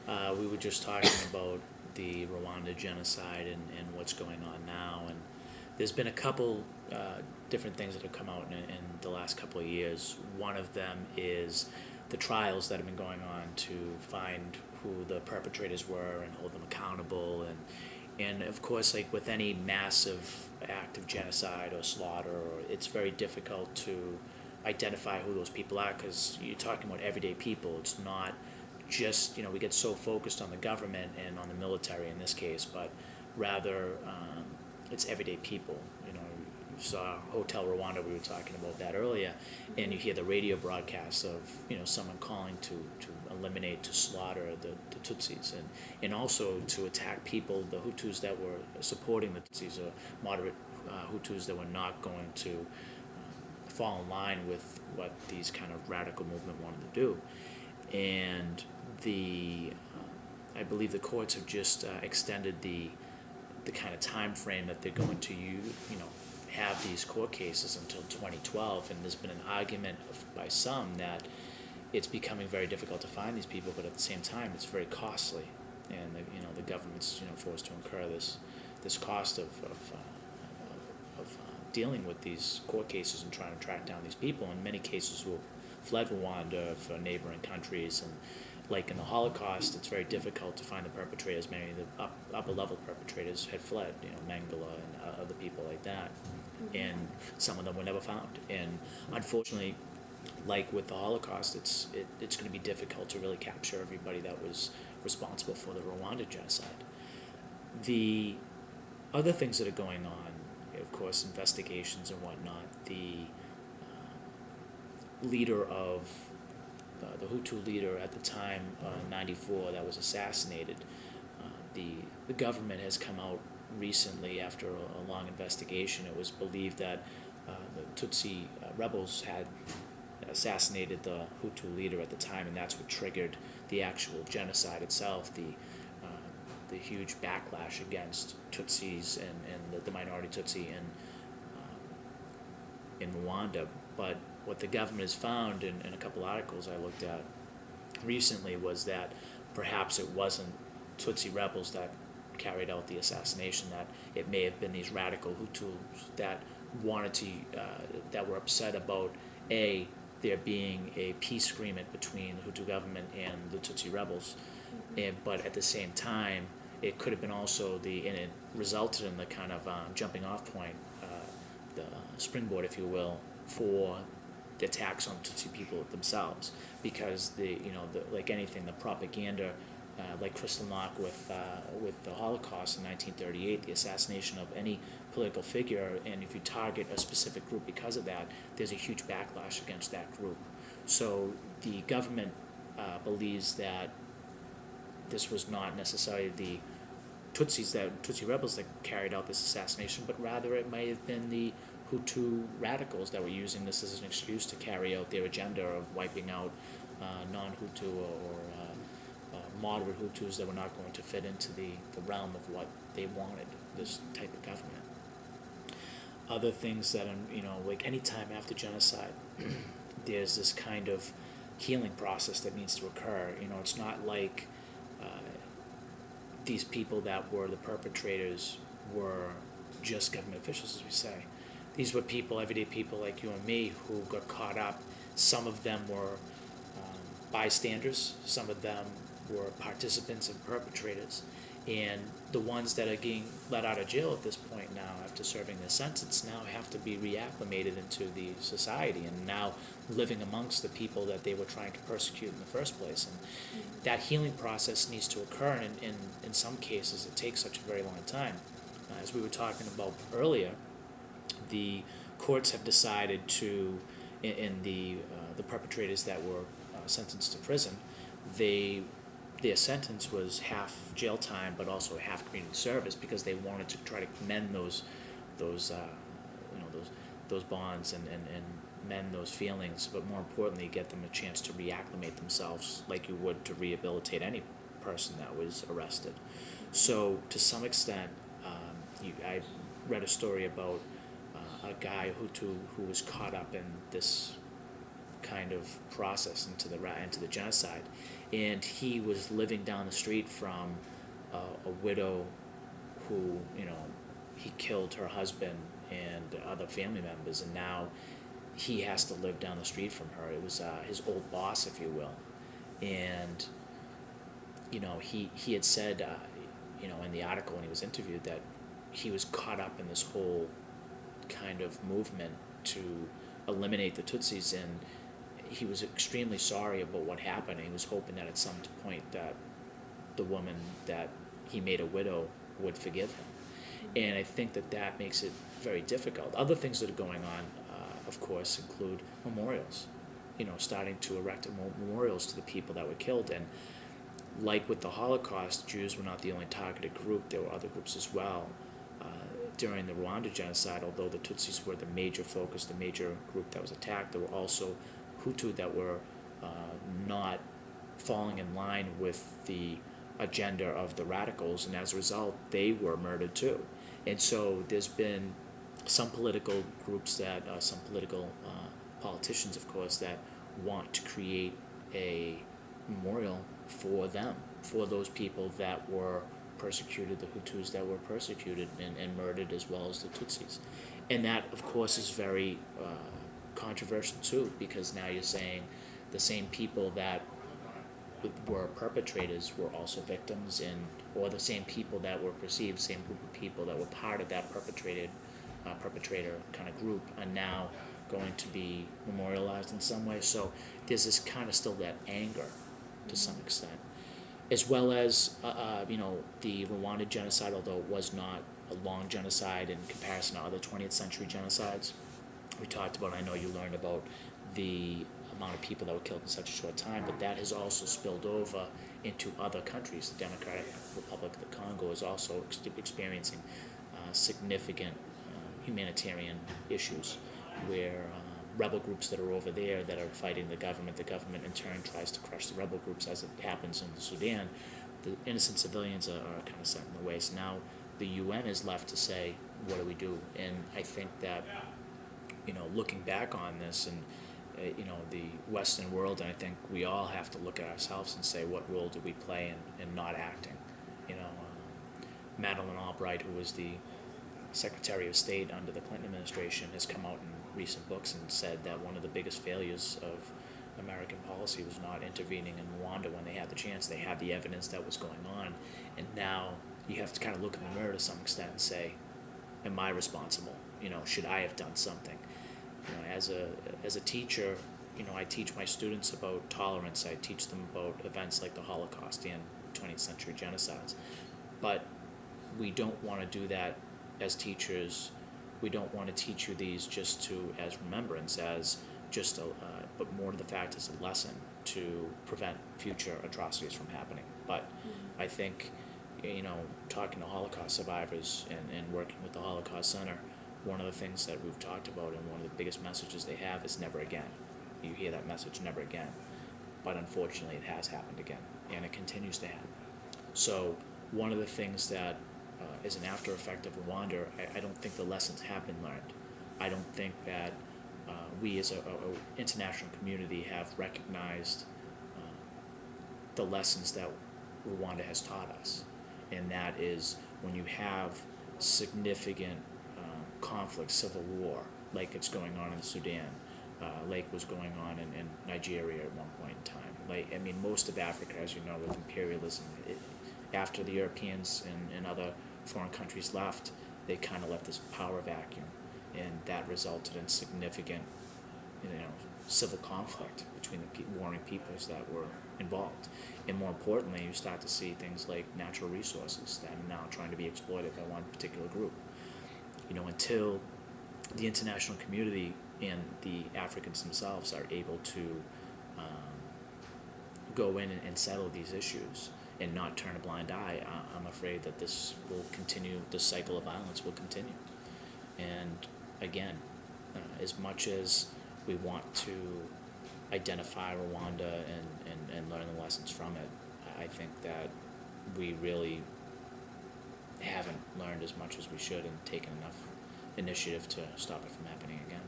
We were just talking about the Rwanda genocide and what's going on now, and there's been a couple different things that have come out in the last couple of years. One of them is the trials that have been going on to find who the perpetrators were and hold them accountable, and of course, like with any massive act of genocide or slaughter, it's very difficult to identify who those people are because you're talking about everyday people. It's not just, we get so focused on the government and on the military in this case, but rather it's everyday people. You saw Hotel Rwanda, we were talking about that earlier, and you hear the radio broadcasts of, someone calling to eliminate, to slaughter the Tutsis, and also to attack people, the Hutus that were supporting the Tutsis, or moderate Hutus that were not going to fall in line with what these kind of radical movement wanted to do. And I believe the courts have just extended the kind of time frame that they're going to have these court cases until 2012. And there's been an argument by some that it's becoming very difficult to find these people, but at the same time, it's very costly, and the government's forced to incur this cost of dealing with these court cases and trying to track down these people. In many cases, who fled Rwanda for neighboring countries, and like in the Holocaust, it's very difficult to find the perpetrators. Many of the upper level perpetrators had fled, Mengele and other people like that, and some of them were never found. And unfortunately, like with the Holocaust, it's going to be difficult to really capture everybody that was responsible for the Rwanda genocide. The other things that are going on, of course, investigations and whatnot. The leader of the Hutu leader at the time, 94, that was assassinated. The government has come out recently after a long investigation. It was believed that the Tutsi rebels had assassinated the Hutu leader at the time, and that's what triggered the actual genocide itself, the huge backlash against Tutsis and the minority Tutsi in Rwanda. But what the government has found in a couple articles I looked at recently was that perhaps it wasn't Tutsi rebels that carried out the assassination, that it may have been these radical Hutus that wanted to, that were upset about there being a peace agreement between the Hutu government and the Tutsi rebels, but at the same time, it could have been also and it resulted in the kind of jumping off point, the springboard, if you will, for the attacks on Tutsi people themselves, because like anything, the propaganda, like Kristallnacht with the Holocaust in 1938, the assassination of any political figure, and if you target a specific group because of that, there's a huge backlash against that group. So the government believes that this was not necessarily the Tutsi rebels that carried out this assassination, but rather it may have been the Hutu radicals that were using this as an excuse to carry out their agenda of wiping out non-Hutu or moderate Hutus that were not going to fit into the realm of what they wanted, this type of government. Other things that, like any time after genocide, there's this kind of healing process that needs to occur. It's not like these people that were the perpetrators were just government officials, as we say. These were people, everyday people like you and me, who got caught up. Some of them were bystanders. Some of them were participants and perpetrators. And the ones that are getting let out of jail at this point now, after serving their sentence, now have to be reacclimated into the society and now living amongst the people that they were trying to persecute in the first place. And that healing process needs to occur, and in some cases it takes such a very long time. As we were talking about earlier, the courts have decided to, in the perpetrators that were sentenced to prison, their sentence was half jail time, but also half community service, because they wanted to try to mend those bonds and mend those feelings, but more importantly, get them a chance to reacclimate themselves like you would to rehabilitate any person that was arrested. So to some extent, I read a story about a guy, Hutu, who was caught up in this kind of process into the genocide, and he was living down the street from a widow who, he killed her husband and other family members, and now he has to live down the street from her. It was his old boss, if you will, and he had said, in the article when he was interviewed, that he was caught up in this whole kind of movement to eliminate the Tutsis, and he was extremely sorry about what happened. He was hoping that at some point that the woman that he made a widow would forgive him. And I think that makes it very difficult. Other things that are going on, of course, include memorials. Starting to erect memorials to the people that were killed. And like with the Holocaust, Jews were not the only targeted group. There were other groups as well. During the Rwanda genocide, although the Tutsis were the major focus, the major group that was attacked, there were also Hutu that were not falling in line with the agenda of the radicals, and as a result, they were murdered too. And so there's been some political groups some political politicians, of course, that want to create a memorial for them, for those people that were persecuted, the Hutus that were persecuted and murdered, as well as the Tutsis. And that, of course, is very controversial too, because now you're saying the same people that were perpetrators were also victims, or the same people that were perceived, same group of people that were part of that perpetrator kind of group are now going to be memorialized in some way. So there's this kind of still that anger to some extent, as well as the Rwandan genocide, although it was not a long genocide in comparison to other 20th century genocides. We talked about, I know you learned about the amount of people that were killed in such a short time, but that has also spilled over into other countries. The Democratic Republic of the Congo is also experiencing significant humanitarian issues, where rebel groups that are over there that are fighting the government in turn tries to crush the rebel groups, as it happens in the Sudan. The innocent civilians are kind of set in the way. So now the UN is left to say, what do we do? And I think that, looking back on this and the Western world, and I think we all have to look at ourselves and say, what role did we play in not acting? Madeleine Albright, who was the Secretary of State under the Clinton administration, has come out in recent books and said that one of the biggest failures of American policy was not intervening in Rwanda when they had the chance. They had the evidence that was going on, and now you have to kind of look in the mirror to some extent and say, am I responsible? Should I have done something? As a teacher, I teach my students about tolerance. I teach them about events like the Holocaust and 20th century genocides. But we don't want to do that as teachers. We don't want to teach you these just as remembrance, as just but more to the fact as a lesson to prevent future atrocities from happening. But I think, talking to Holocaust survivors and working with the Holocaust Center, one of the things that we've talked about and one of the biggest messages they have is never again. You hear that message, never again. But unfortunately, it has happened again, and it continues to happen. So one of the things that is an after effect of Rwanda, I don't think the lessons have been learned. I don't think that we as a international community have recognized the lessons that Rwanda has taught us. And that is, when you have significant conflict, civil war, like it's going on in the Sudan, like was going on in Nigeria at one point in time. Most of Africa, as you know, with imperialism, after the Europeans and other foreign countries left, they kind of left this power vacuum, and that resulted in significant, civil conflict between the warring peoples that were involved. And more importantly, you start to see things like natural resources that are now trying to be exploited by one particular group. Until the international community and the Africans themselves are able to go in and settle these issues and not turn a blind eye, I'm afraid that this will continue, this cycle of violence will continue. And again, as much as we want to identify Rwanda and learn the lessons from it, I think that we really haven't learned as much as we should and taken enough initiative to stop it from happening again.